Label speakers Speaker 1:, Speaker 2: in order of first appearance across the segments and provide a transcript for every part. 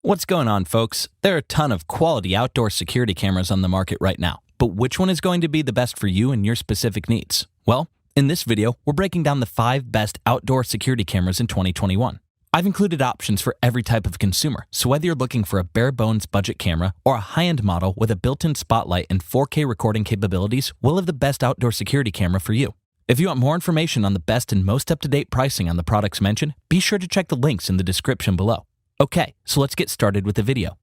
Speaker 1: What's going on, folks? There are a ton of quality outdoor security cameras on the market right now, but which one is going to be the best for you and your specific needs? Well, in this video, we're breaking down the 5 best outdoor security cameras in 2021. I've included options for every type of consumer, so whether you're looking for a bare-bones budget camera or a high-end model with a built-in spotlight and 4K recording capabilities, we'll have the best outdoor security camera for you. If you want more information on the best and most up-to-date pricing on the products mentioned, be sure to check the links in the description below. Okay, so let's get started with the video.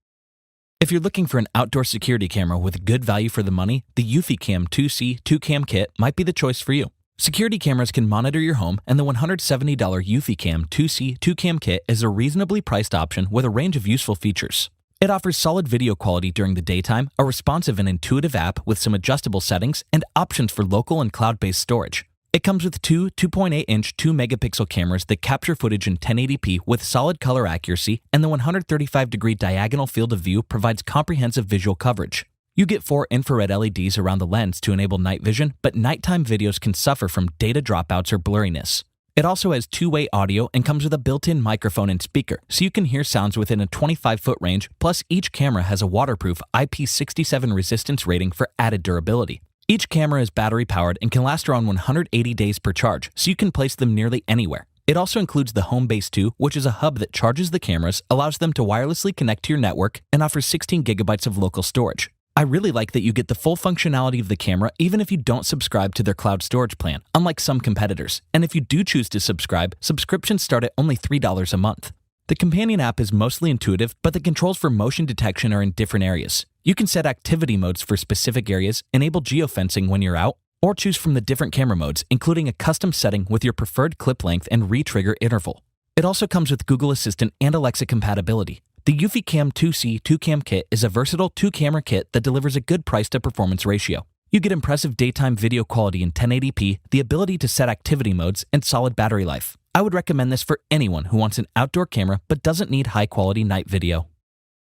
Speaker 1: If you're looking for an outdoor security camera with good value for the money, the eufyCam 2C 2-Cam Kit might be the choice for you. Security cameras can monitor your home, and the $170 eufyCam 2C 2-Cam Kit is a reasonably priced option with a range of useful features. It offers solid video quality during the daytime, a responsive and intuitive app with some adjustable settings, and options for local and cloud-based storage. It comes with two 2.8-inch 2-megapixel cameras that capture footage in 1080p with solid color accuracy, and the 135-degree diagonal field of view provides comprehensive visual coverage. You get 4 infrared LEDs around the lens to enable night vision, but nighttime videos can suffer from data dropouts or blurriness. It also has two-way audio and comes with a built-in microphone and speaker, so you can hear sounds within a 25-foot range, plus each camera has a waterproof IP67 resistance rating for added durability. Each camera is battery-powered and can last around 180 days per charge, so you can place them nearly anywhere. It also includes the HomeBase 2, which is a hub that charges the cameras, allows them to wirelessly connect to your network, and offers 16 gigabytes of local storage. I really like that you get the full functionality of the camera even if you don't subscribe to their cloud storage plan, unlike some competitors. And if you do choose to subscribe, subscriptions start at only $3 a month. The companion app is mostly intuitive, but the controls for motion detection are in different areas. You can set activity modes for specific areas, enable geofencing when you're out, or choose from the different camera modes, including a custom setting with your preferred clip length and re-trigger interval. It also comes with Google Assistant and Alexa compatibility. The eufyCam 2C 2-Cam Kit is a versatile 2-camera kit that delivers a good price-to-performance ratio. You get impressive daytime video quality in 1080p, the ability to set activity modes, and solid battery life. I would recommend this for anyone who wants an outdoor camera but doesn't need high-quality night video.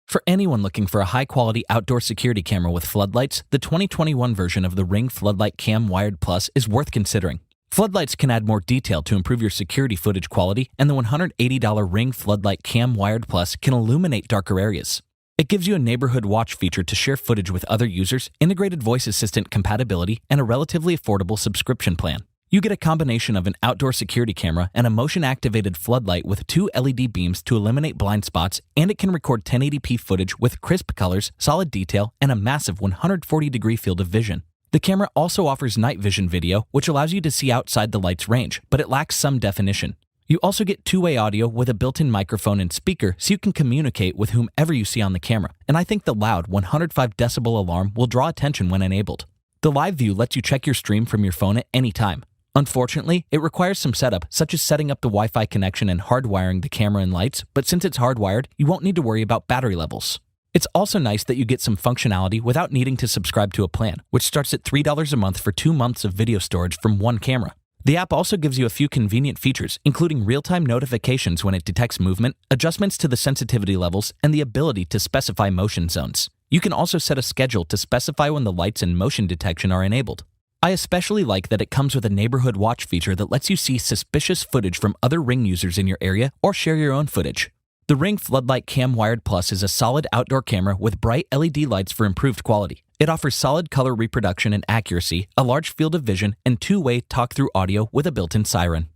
Speaker 1: For anyone looking for a high-quality outdoor security camera with floodlights, the 2021 version of the Ring Floodlight Cam Wired Plus is worth considering. Floodlights can add more detail to improve your security footage quality, and the $180 Ring Floodlight Cam Wired Plus can illuminate darker areas. It gives you a neighborhood watch feature to share footage with other users, integrated voice assistant compatibility, and a relatively affordable subscription plan. You get a combination of an outdoor security camera and a motion-activated floodlight with 2 LED beams to eliminate blind spots, and it can record 1080p footage with crisp colors, solid detail, and a massive 140-degree field of vision. The camera also offers night vision video, which allows you to see outside the light's range, but it lacks some definition. You also get two-way audio with a built-in microphone and speaker so you can communicate with whomever you see on the camera, and I think the loud 105 decibel alarm will draw attention when enabled. The live view lets you check your stream from your phone at any time. Unfortunately, it requires some setup, such as setting up the Wi-Fi connection and hardwiring the camera and lights, but since it's hardwired, you won't need to worry about battery levels. It's also nice that you get some functionality without needing to subscribe to a plan, which starts at $3 a month for 2 months of video storage from one camera. The app also gives you a few convenient features, including real-time notifications when it detects movement, adjustments to the sensitivity levels, and the ability to specify motion zones. You can also set a schedule to specify when the lights and motion detection are enabled. I especially like that it comes with a neighborhood watch feature that lets you see suspicious footage from other Ring users in your area or share your own footage. The Ring Floodlight Cam Wired Plus is a solid outdoor camera with bright LED lights for improved quality. It offers solid color reproduction and accuracy, a large field of vision, and two-way talk-through audio with a built-in siren.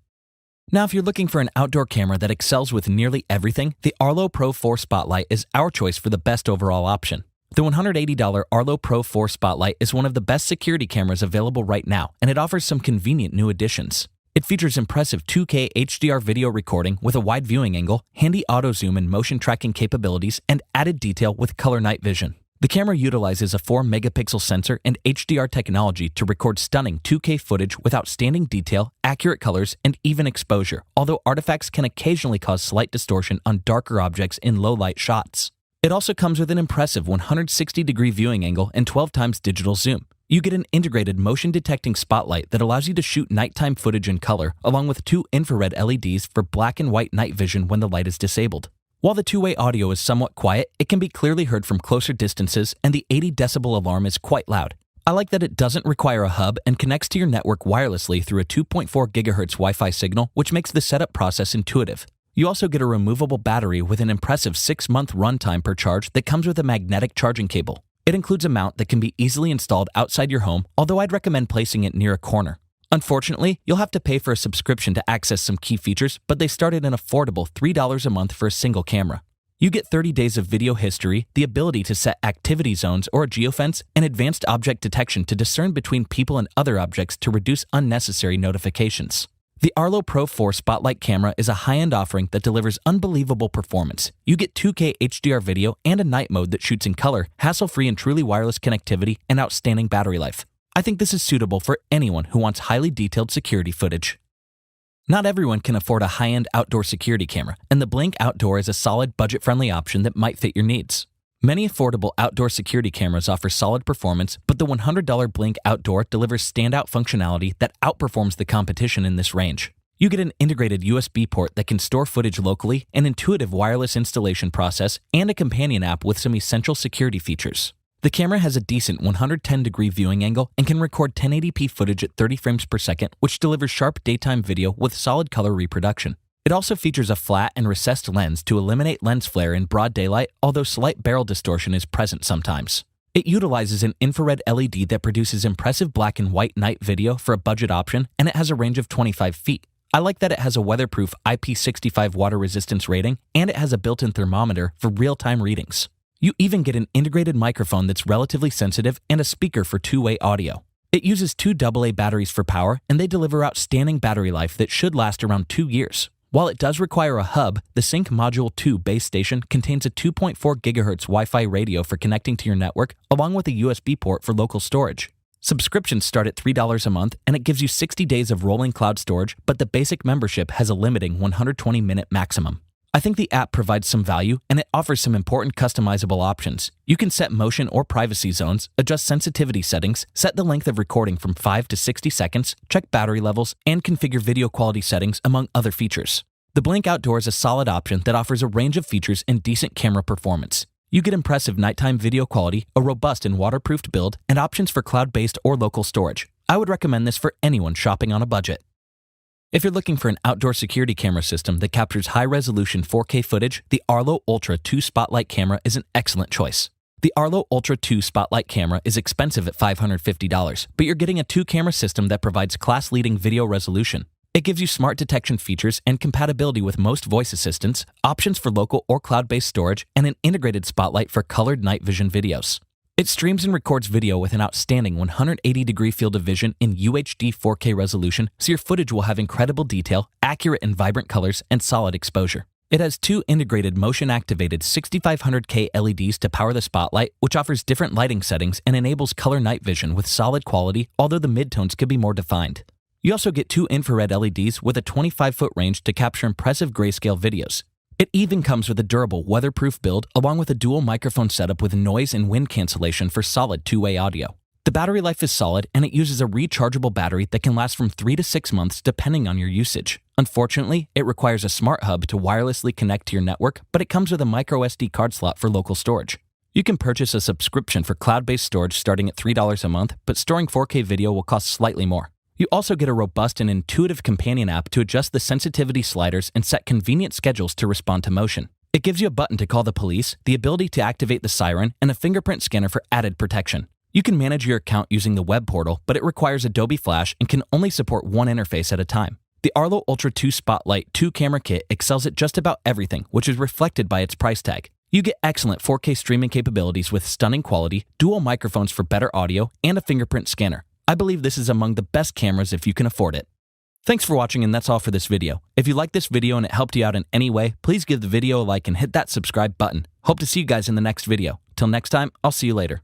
Speaker 1: Now, if you're looking for an outdoor camera that excels with nearly everything, the Arlo Pro 4 Spotlight is our choice for the best overall option. The $180 Arlo Pro 4 Spotlight is one of the best security cameras available right now, and it offers some convenient new additions. It features impressive 2K HDR video recording with a wide viewing angle, handy auto zoom and motion tracking capabilities, and added detail with color night vision. The camera utilizes a 4-megapixel sensor and HDR technology to record stunning 2K footage with outstanding detail, accurate colors, and even exposure, although artifacts can occasionally cause slight distortion on darker objects in low-light shots. It also comes with an impressive 160-degree viewing angle and 12 times digital zoom. You get an integrated motion-detecting spotlight that allows you to shoot nighttime footage in color, along with 2 infrared LEDs for black and white night vision when the light is disabled. While the two-way audio is somewhat quiet, it can be clearly heard from closer distances, and the 80 decibel alarm is quite loud. I like that it doesn't require a hub and connects to your network wirelessly through a 2.4 GHz Wi-Fi signal, which makes the setup process intuitive. You also get a removable battery with an impressive 6-month runtime per charge that comes with a magnetic charging cable. It includes a mount that can be easily installed outside your home, although I'd recommend placing it near a corner. Unfortunately, you'll have to pay for a subscription to access some key features, but they start at an affordable $3 a month for a single camera. You get 30 days of video history, the ability to set activity zones or a geofence, and advanced object detection to discern between people and other objects to reduce unnecessary notifications. The Arlo Pro 4 Spotlight camera is a high-end offering that delivers unbelievable performance. You get 2K HDR video and a night mode that shoots in color, hassle-free and truly wireless connectivity, and outstanding battery life. I think this is suitable for anyone who wants highly detailed security footage. Not everyone can afford a high-end outdoor security camera, and the Blink Outdoor is a solid, budget-friendly option that might fit your needs. Many affordable outdoor security cameras offer solid performance, but the $100 Blink Outdoor delivers standout functionality that outperforms the competition in this range. You get an integrated USB port that can store footage locally, an intuitive wireless installation process, and a companion app with some essential security features. The camera has a decent 110-degree viewing angle and can record 1080p footage at 30 frames per second, which delivers sharp daytime video with solid color reproduction. It also features a flat and recessed lens to eliminate lens flare in broad daylight, although slight barrel distortion is present sometimes. It utilizes an infrared LED that produces impressive black and white night video for a budget option, and it has a range of 25 feet. I like that it has a weatherproof IP65 water resistance rating, and it has a built-in thermometer for real-time readings. You even get an integrated microphone that's relatively sensitive and a speaker for two-way audio. It uses two AA batteries for power, and they deliver outstanding battery life that should last around 2 years. While it does require a hub, the Sync Module 2 base station contains a 2.4 GHz Wi-Fi radio for connecting to your network, along with a USB port for local storage. Subscriptions start at $3 a month, and it gives you 60 days of rolling cloud storage, but the basic membership has a limiting 120-minute maximum. I think the app provides some value, and it offers some important customizable options. You can set motion or privacy zones, adjust sensitivity settings, set the length of recording from 5 to 60 seconds, check battery levels, and configure video quality settings, among other features. The Blink Outdoor is a solid option that offers a range of features and decent camera performance. You get impressive nighttime video quality, a robust and waterproofed build, and options for cloud-based or local storage. I would recommend this for anyone shopping on a budget. If you're looking for an outdoor security camera system that captures high-resolution 4K footage, the Arlo Ultra 2 Spotlight camera is an excellent choice. The Arlo Ultra 2 Spotlight camera is expensive at $550, but you're getting a 2-camera system that provides class-leading video resolution. It gives you smart detection features and compatibility with most voice assistants, options for local or cloud-based storage, and an integrated spotlight for colored night vision videos. It streams and records video with an outstanding 180-degree field of vision in UHD 4K resolution, so your footage will have incredible detail, accurate and vibrant colors, and solid exposure. It has 2 integrated motion-activated 6500K LEDs to power the spotlight, which offers different lighting settings and enables color night vision with solid quality, although the midtones could be more defined. You also get 2 infrared LEDs with a 25-foot range to capture impressive grayscale videos. It even comes with a durable, weatherproof build along with a dual microphone setup with noise and wind cancellation for solid two-way audio. The battery life is solid, and it uses a rechargeable battery that can last from 3 to 6 months depending on your usage. Unfortunately, it requires a smart hub to wirelessly connect to your network, but it comes with a microSD card slot for local storage. You can purchase a subscription for cloud-based storage starting at $3 a month, but storing 4K video will cost slightly more. You also get a robust and intuitive companion app to adjust the sensitivity sliders and set convenient schedules to respond to motion. It gives you a button to call the police, the ability to activate the siren, and a fingerprint scanner for added protection. You can manage your account using the web portal, but it requires Adobe Flash and can only support one interface at a time. The Arlo Ultra 2 Spotlight 2-camera kit excels at just about everything, which is reflected by its price tag. You get excellent 4K streaming capabilities with stunning quality, dual microphones for better audio, and a fingerprint scanner. I believe this is among the best cameras if you can afford it. Thanks for watching, and that's all for this video. If you liked this video and it helped you out in any way, please give the video a like and hit that subscribe button. Hope to see you guys in the next video. Till next time, I'll see you later.